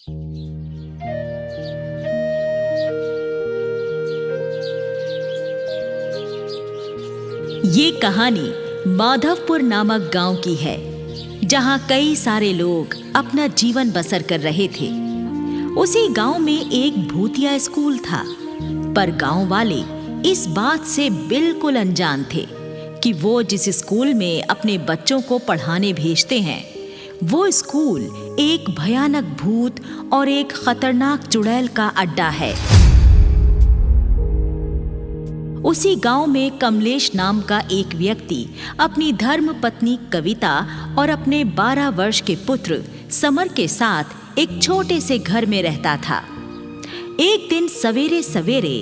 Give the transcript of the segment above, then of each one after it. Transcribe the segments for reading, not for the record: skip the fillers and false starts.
ये कहानी माधवपुर नामक गांव की है, जहां कई सारे लोग अपना जीवन बसर कर रहे थे। उसी गांव में एक भूतिया स्कूल था, पर गांव वाले इस बात से बिल्कुल अनजान थे कि वो जिस स्कूल में अपने बच्चों को पढ़ाने भेजते हैं, वो स्कूल एक भयानक भूत और एक खतरनाक चुड़ैल का अड्डा है। उसी गांव में कमलेश नाम का एक व्यक्ति अपनी धर्म पत्नी कविता और अपने 12 वर्ष के पुत्र समर के साथ एक छोटे से घर में रहता था। एक दिन सवेरे सवेरे,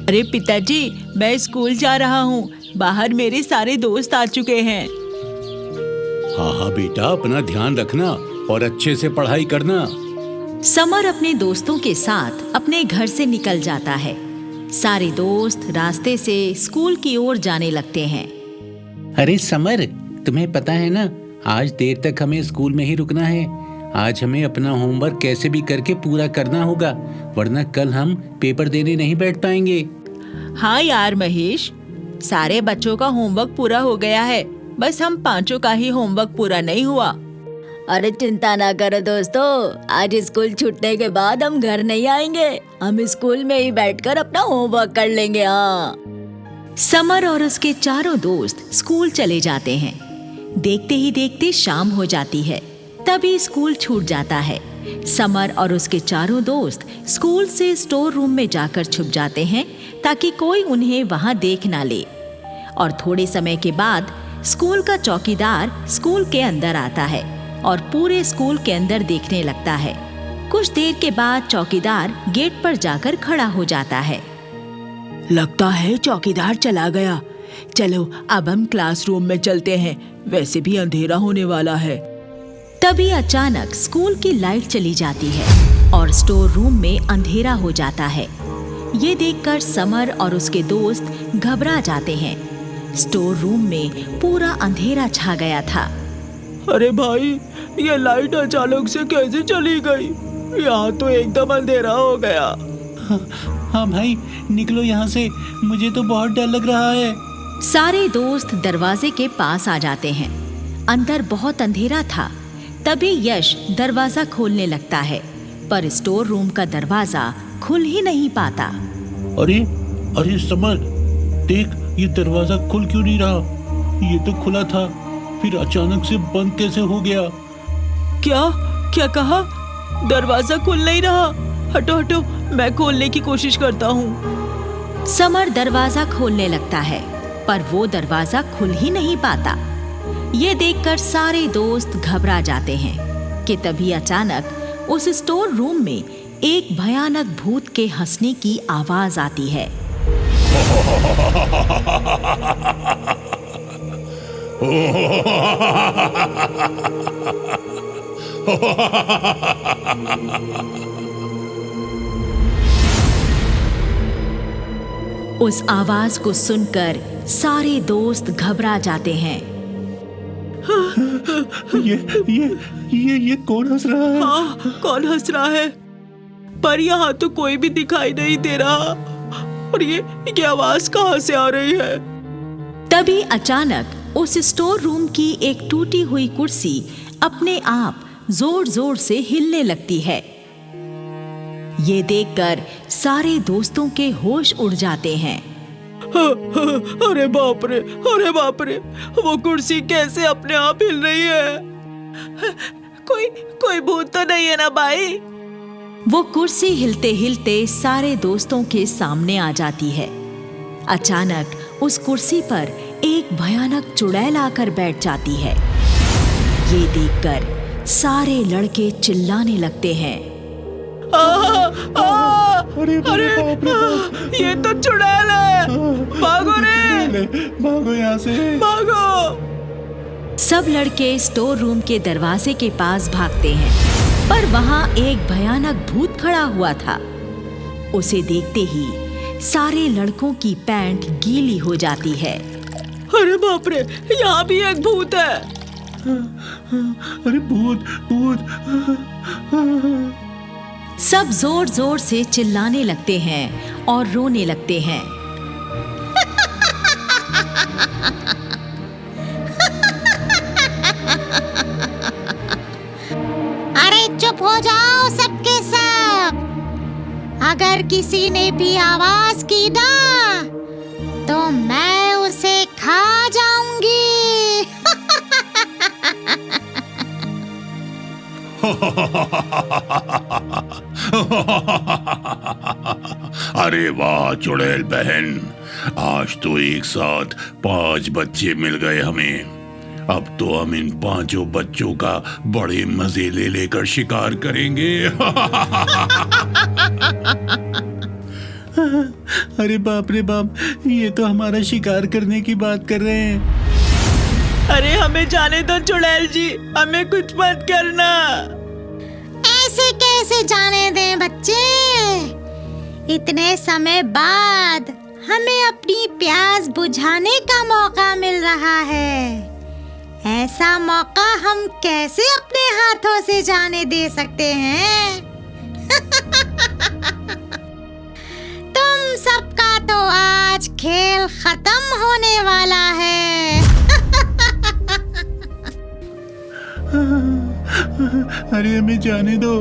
अरे पिताजी, मैं स्कूल जा रहा हूँ। बाहर मेरे सारे दोस्त आ चुके हैं। हाँ बेटा, अपना ध्यान रखना और अच्छे से पढ़ाई करना। समर अपने दोस्तों के साथ अपने घर से निकल जाता है। सारे दोस्त रास्ते से स्कूल की ओर जाने लगते हैं। अरे समर, तुम्हें पता है ना, आज देर तक हमें स्कूल में ही रुकना है। आज हमें अपना होमवर्क कैसे भी करके पूरा करना होगा, वरना कल हम पेपर देने नहीं बैठ पाएंगे। हाँ यार महेश, सारे बच्चों का होमवर्क पूरा हो गया है, बस हम पांचों का ही होमवर्क पूरा नहीं हुआ। अरे चिंता ना करो दोस्तों, आज स्कूल छूटने के बाद हम घर नहीं आएंगे। हम स्कूल में ही बैठकर अपना होमवर्क कर लेंगे। हाँ। समर और उसके चारों दोस्त स्कूल चले जाते हैं। देखते ही देखते शाम हो जाती है, तभी स्कूल छूट जाता है। समर और उसके चारों दोस्त स्कूल से स्टोर रूम में जाकर छुप जाते हैं ताकि कोई उन्हें वहां देख ना ले। और थोड़े समय के बाद स्कूल का चौकीदार स्कूल के अंदर आता है और पूरे स्कूल के अंदर देखने लगता है। कुछ देर के बाद चौकीदार गेट पर जाकर खड़ा हो जाता है। लगता है चौकीदार चला गया। चलो अब हम क्लासरूम में चलते हैं, वैसे भी अंधेरा होने वाला है। तभी अचानक स्कूल की लाइट चली जाती है और स्टोर रूम में अंधेरा हो जाता है। ये देखकर समर और उसके दोस्त घबरा जाते हैं। स्टोर रूम में पूरा अंधेरा छा गया था। अरे भाई, ये लाइट अचानक से कैसे चली गई? यहाँ तो एकदम अंधेरा हो गया। हाँ भाई, निकलो यहाँ से, मुझे तो बहुत डर लग रहा है। सारे दोस्त दरवाजे के पास आ जाते हैं। अंदर बहुत अंधेरा था। तभी यश दरवाजा खोलने लगता है, पर स्टोर रूम का दरवाजा खुल ही नहीं पाता। अरे समर, देख, ये दरवाजा खुल क्यों नहीं रहा? ये तो खुला था, फिर अचानक से बंद कैसे हो गया? क्या कहा? दरवाजा खुल नहीं रहा। हटो हटो, मैं खोलने की कोशिश करता हूँ। समर दरवाजा खोलने लगता है, पर वो दरवाजा खुल ही नहीं पाता। ये देखकर सारे दोस्त घबरा जाते हैं कि तभी अचानक उस स्टोर रूम में एक भयानक भूत के हंसने की आवाज आती है। उस आवाज को सुनकर सारे दोस्त घबरा जाते हैं। ये कौन हंस रहा है? हाँ, कौन हंस रहा है? पर यहाँ तो कोई भी दिखाई नहीं दे रहा, और ये आवाज कहाँ से आ रही है? तभी अचानक उस स्टोर रूम की एक टूटी हुई कुर्सी अपने आप जोर जोर से हिलने लगती है। ये देखकर सारे दोस्तों के होश उड़ जाते हैं। अरे बाप रे, वो कुर्सी कैसे अपने आप हिल रही है? कोई भूत तो नहीं है ना भाई? वो कुर्सी हिलते हिलते सारे दोस्तों के सामने आ जाती है। अचानक उस कुर्सी पर एक भयानक चुड़ैल आकर बैठ जाती है। ये देखकर सारे लड़के चिल्लाने लगते हैं। अरे ये तो चुड़ैल है! भागो रे! भागो यहाँ से! भागो! सब लड़के स्टोर रूम के दरवाजे के पास भागते हैं, पर वहां एक भयानक भूत खड़ा हुआ था। उसे देखते ही सारे लड़कों की पैंट गीली हो जाती है। अरे बाप रे, यहाँ भी एक भूत है! अरे भूत भूत। सब जोर जोर से चिल्लाने लगते हैं और रोने लगते हैं। अरे चुप हो जाओ सबके सब। अगर किसी ने भी आवाज की ना तो मैं उसे खा जाऊंगी। अरे वाह चुड़ैल बहन, आज तो एक साथ 5 बच्चे मिल गए हमें। अब तो हम इन 5 बच्चों का बड़े मजे ले लेकर शिकार करेंगे। अरे बाप रे बाप, ये तो हमारा शिकार करने की बात कर रहे हैं। अरे हमें जाने दो चुड़ैल जी, हमें कुछ मत करना। ऐसे कैसे जाने दें बच्चे? इतने समय बाद हमें अपनी प्यास बुझाने का मौका मिल रहा है। ऐसा मौका हम कैसे अपने हाथों से जाने दे सकते हैं? तुम सबका तो आज खेल खत्म होने वाला है। अरे हमें जाने दो,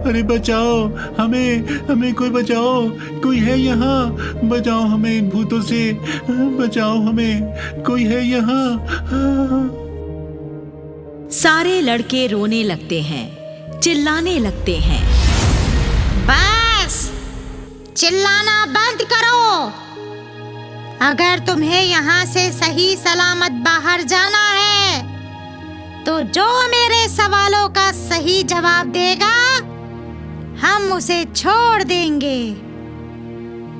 अरे बचाओ हमें कोई बचाओ, कोई है यहाँ, बचाओ हमें इन भूतों से, बचाओ हमें, कोई है यहाँ। सारे लड़के रोने लगते हैं, चिल्लाने लगते हैं। बस चिल्लाना बंद करो। अगर तुम्हें यहाँ से सही सलामत बाहर जाना है तो जो मेरे सवालों का सही जवाब देगा हम उसे छोड़ देंगे,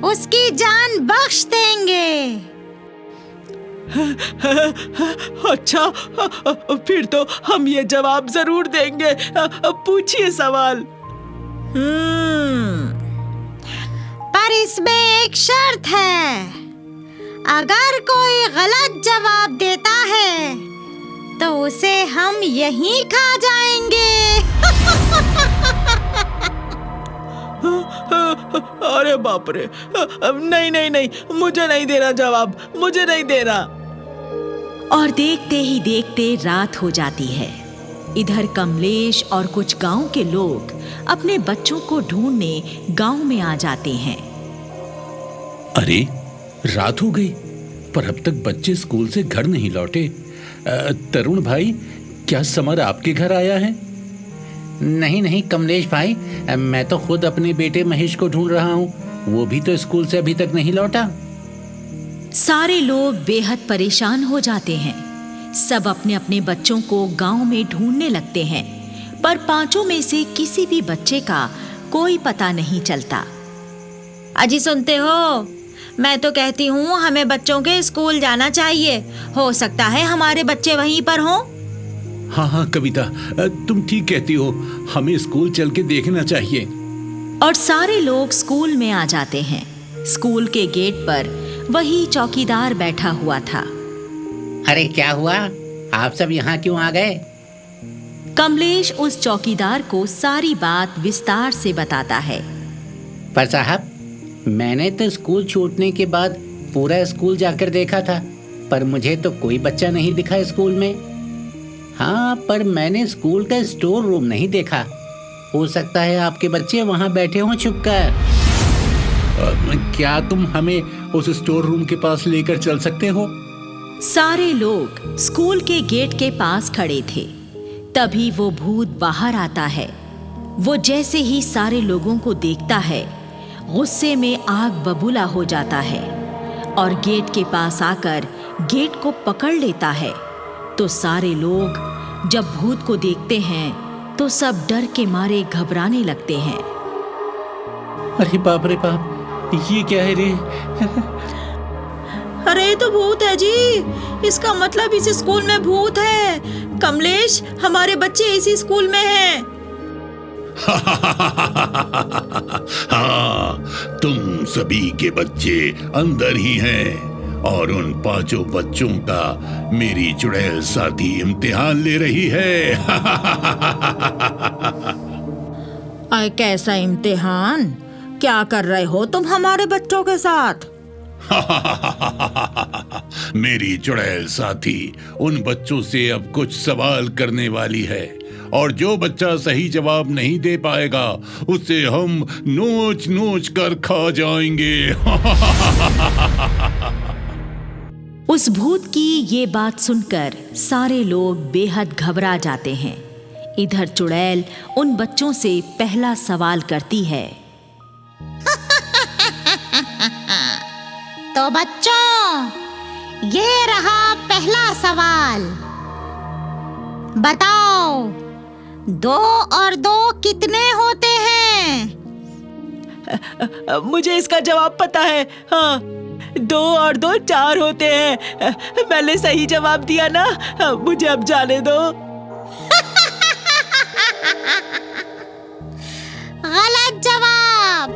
उसकी जान बख्श देंगे। अच्छा, फिर तो हम ये जवाब जरूर देंगे। पूछिए सवाल। पर इसमें एक शर्त है, अगर कोई गलत जवाब देता है तो उसे हम यहीं खा जाएंगे। अरे बाप रे, नहीं, मुझे नहीं देना जवाब, मुझे नहीं देना। और देखते ही देखते रात हो जाती है। इधर कमलेश और कुछ गांव के लोग अपने बच्चों को ढूंढने गांव में आ जाते हैं। अरे रात हो गई, पर अब तक बच्चे स्कूल से घर नहीं लौटे। तरुण भाई, क्या समर आपके घर आया है? नहीं कमलेश भाई, मैं तो खुद अपने बेटे महेश को ढूंढ रहा हूँ, वो भी तो स्कूल से अभी तक नहीं लौटा। सारे लोग बेहद परेशान हो जाते हैं। सब अपने अपने बच्चों को गांव में ढूंढने लगते हैं, पर 5 में से किसी भी बच्चे का कोई पता नहीं चलता। अजी सुनते हो, मैं तो कहती हूँ हमें बच्चों के स्कूल जाना चाहिए, हो सकता है हमारे बच्चे वहीं पर हों। हाँ कविता, तुम ठीक कहती हो, हमें स्कूल चल के देखना चाहिए। और सारे लोग स्कूल में आ जाते हैं। स्कूल के गेट पर वही चौकीदार बैठा हुआ था। अरे क्या हुआ, आप सब यहाँ क्यों आ गए? कमलेश उस चौकीदार को सारी बात विस्तार से बताता है। पर साहब, मैंने तो स्कूल छूटने के बाद पूरा स्कूल जाकर देखा था, पर मुझे तो कोई बच्चा नहीं दिखा स्कूल में। हाँ, पर मैंने स्कूल का स्टोर रूम नहीं देखा। हो सकता है आपके बच्चे वहाँ बैठे हों छुपकर। क्या तुम हमें उस स्टोर रूम के पास लेकर चल सकते हो? सारे लोग स्कूल के गेट के पास खड़े थे। तभी वो भूत बाहर आता है। वो जैसे ही सारे लोगों को देखता है, गुस्से में आग बबूला हो जाता है और गेट के पास आकर गेट को पकड़ लेता है। तो सारे लोग जब भूत को देखते हैं तो सब डर के मारे घबराने लगते हैं। अरे बाप रे बाप, ये क्या है रे? अरे ये तो भूत है जी, इसका मतलब इस स्कूल में भूत है। कमलेश, हमारे बच्चे इसी स्कूल में हैं। हाँ, तुम सभी के बच्चे अंदर ही हैं और उन 5 बच्चों का मेरी चुड़ैल साथी इम्तिहान ले रही है। अरे कैसा इम्तिहान? क्या कर रहे हो तुम हमारे बच्चों के साथ? मेरी चुड़ैल साथी उन बच्चों से अब कुछ सवाल करने वाली है और जो बच्चा सही जवाब नहीं दे पाएगा उसे हम नोच नोच कर खा जाएंगे। उस भूत की ये बात सुनकर सारे लोग बेहद घबरा जाते हैं। इधर चुड़ैल उन बच्चों से पहला सवाल करती है। तो बच्चों, ये रहा पहला सवाल। बताओ, 2 और 2 कितने होते हैं? मुझे इसका जवाब पता है। हाँ, 2 और 2 4 होते हैं। मैंने सही जवाब दिया ना, मुझे अब जाने दो। गलत जवाब।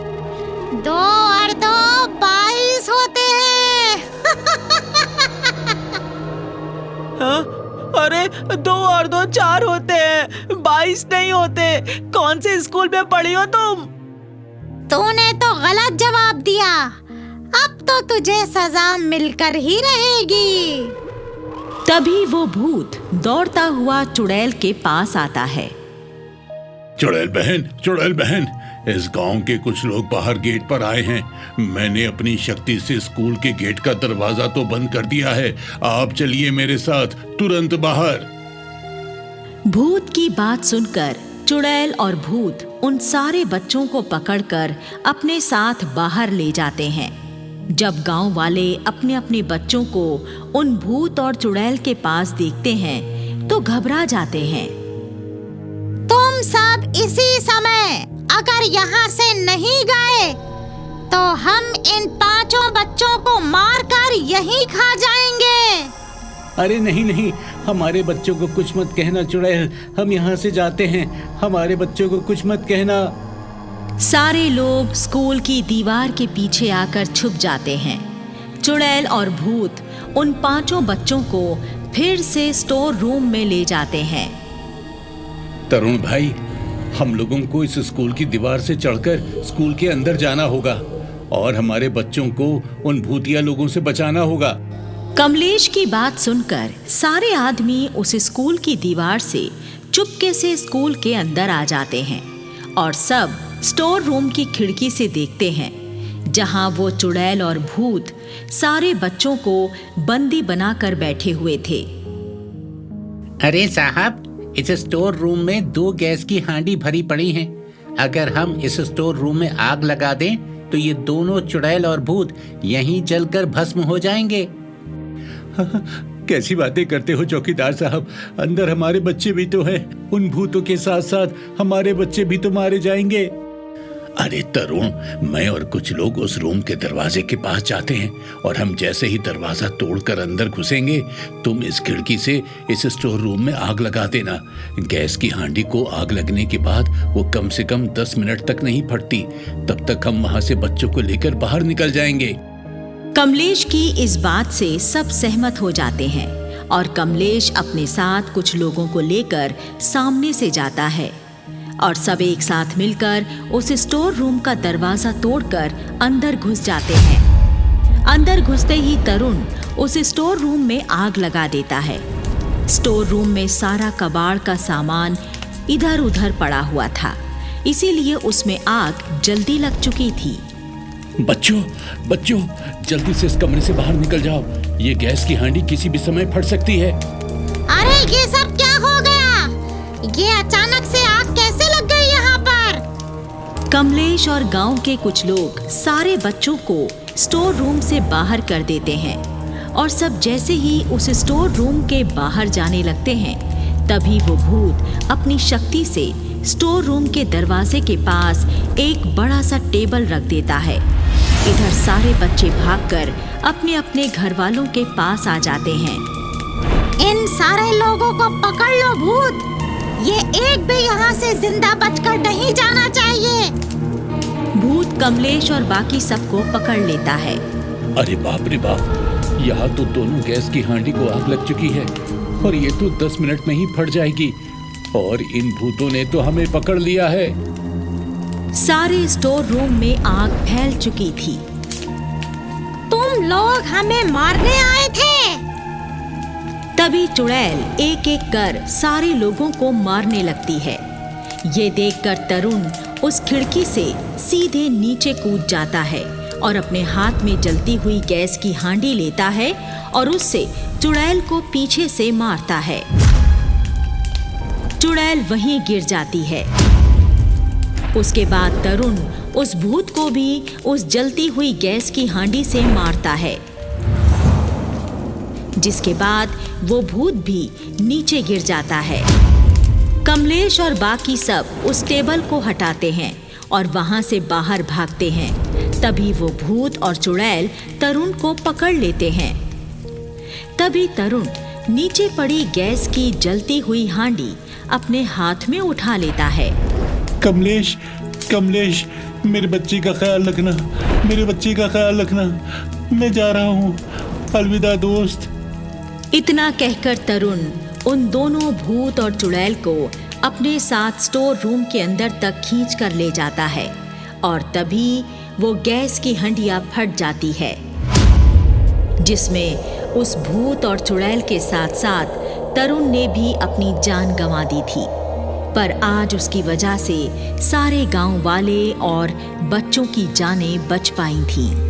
2 और 2 22 होते हैं। हाँ? अरे 2 और 2 4 होते हैं, 22 नहीं होते। कौन से स्कूल में पढ़ी हो तुम? तूने तो गलत जवाब दिया। अब तो तुझे सजा मिलकर ही रहेगी। तभी वो भूत दौड़ता हुआ चुड़ैल के पास आता है। चुड़ैल बहन, इस गांव के कुछ लोग बाहर गेट पर आए हैं। मैंने अपनी शक्ति से स्कूल के गेट का दरवाजा तो बंद कर दिया है। आप चलिए मेरे साथ तुरंत बाहर। भूत की बात सुनकर चुड़ैल और भूत उन सारे बच्चों को पकड़कर अपने साथ बाहर ले जाते हैं। जब गांव वाले अपने अपने बच्चों को उन भूत और चुड़ैल के पास देखते हैं तो घबरा जाते हैं। तुम सब इसी समय अगर यहाँ से नहीं गए तो हम इन 5 बच्चों को मारकर यहीं खा जाएंगे। अरे नहीं, हमारे बच्चों को कुछ मत कहना चुड़ैल, हम यहाँ से जाते हैं। हमारे बच्चों को कुछ मत कहना। सारे लोग स्कूल की दीवार के पीछे आकर छुप जाते हैं। चुड़ैल और भूत उन 5 बच्चों को फिर से स्टोर रूम में ले जाते हैं। तरुण भाई, हम लोगों को इस स्कूल की दीवार से चढ़कर स्कूल के अंदर जाना होगा और हमारे बच्चों को उन भूतिया लोगों से बचाना होगा। कमलेश की बात सुनकर सारे आदमी उस स्कूल की दीवार से चुपके से स्कूल के अंदर आ जाते हैं और सब स्टोर रूम की खिड़की से देखते हैं जहां वो चुड़ैल और भूत सारे बच्चों को बंदी बनाकर बैठे हुए थे। अरे साहब, इस स्टोर रूम में 2 गैस की हांडी भरी पड़ी हैं। अगर हम इस स्टोर रूम में आग लगा दें तो ये दोनों चुड़ैल और भूत यहीं जलकर भस्म हो जाएंगे। कैसी बातें करते हो चौकीदार साहब, अंदर हमारे बच्चे भी तो हैं। उन भूतों के साथ साथ हमारे बच्चे भी तो मारे जाएंगे। अरे तरुण, मैं और कुछ लोग उस रूम के दरवाजे के पास जाते हैं और हम जैसे ही दरवाजा तोड़कर अंदर घुसेंगे, तुम इस खिड़की से इस स्टोर रूम में आग लगा देना। गैस की हांडी को आग लगने के बाद वो कम से कम 10 मिनट तक नहीं फटती। तब तक हम वहां से बच्चों को लेकर बाहर निकल जाएंगे। कमलेश की इस बात से सब सहमत हो जाते हैं और कमलेश अपने साथ कुछ लोगों को लेकर सामने से जाता है और सब एक साथ मिलकर उस स्टोर रूम का दरवाजा तोड़कर अंदर घुस जाते हैं। अंदर घुसते ही तरुण उस स्टोर रूम में आग लगा देता है। स्टोर रूम में सारा कबाड़ का सामान इधर उधर पड़ा हुआ था, इसीलिए उसमें आग जल्दी लग चुकी थी। बच्चों, जल्दी से इस कमरे से बाहर निकल जाओ। ये गैस की हांडी किसी भी समय फट सकती है। अरे ये सब क्या हो गया? ये अचानक से आग कैसे लग गई यहाँ पर? कमलेश और गांव के कुछ लोग सारे बच्चों को स्टोर रूम से बाहर कर देते हैं और सब जैसे ही उस स्टोर रूम के बाहर जाने लगते हैं, तभी वो भूत अपनी शक्ति से स्टोर रूम के दरवाजे के पास एक बड़ा सा टेबल रख देता है। इधर सारे बच्चे भागकर अपने अपने घर वालों के पास आ जाते हैं। इन सारे लोगों को पकड़ लो भूत, ये एक भी यहाँ से जिंदा बचकर नहीं जाना चाहिए। भूत कमलेश और बाकी सबको पकड़ लेता है। अरे बाप रे बाप, यहाँ तो दोनों गैस की हांडी को आग लग चुकी है और ये तो 10 मिनट में ही फट जाएगी और इन भूतों ने तो हमें पकड़ लिया है। सारे स्टोर रूम में आग फैल चुकी थी। तुम लोग हमें मारने आए थे। तभी चुड़ैल एक एक कर सारे लोगों को मारने लगती है। ये देखकर तरुण उस खिड़की से सीधे नीचे कूद जाता है और अपने हाथ में जलती हुई गैस की हांडी लेता है और उससे चुड़ैल को पीछे से मारता है। चुड़ैल वहीं गिर जाती है। उसके बाद तरुण उस भूत को भी उस जलती हुई गैस की हांडी से मारता है, जिसके बाद वो भूत भी नीचे गिर जाता है। कमलेश और बाकी सब उस टेबल को हटाते हैं और वहां से बाहर भागते हैं। तभी वो भूत और चुड़ैल तरुण को पकड़ लेते हैं। तभी तरुण नीचे पड़ी गैस की जलती हुई हांडी अपने हाथ में उठा लेता है। कमलेश, कमलेश, मेरे बच्चे का ख्याल रखना, मेरे बच्चे का ख्याल रखना। मैं जा रहा हूँ, अलविदा दोस्त। इतना कहकर तरुण उन दोनों भूत और चुड़ैल को अपने साथ स्टोर रूम के अंदर तक खींच कर ले जाता है और तभी वो गैस की हंडिया फट जाती है, जिसमें उस भूत और चुड़ैल के साथ साथ तरुण ने भी अपनी जान गंवा दी थी। पर आज उसकी वजह से सारे गांव वाले और बच्चों की जानें बच पाई थीं।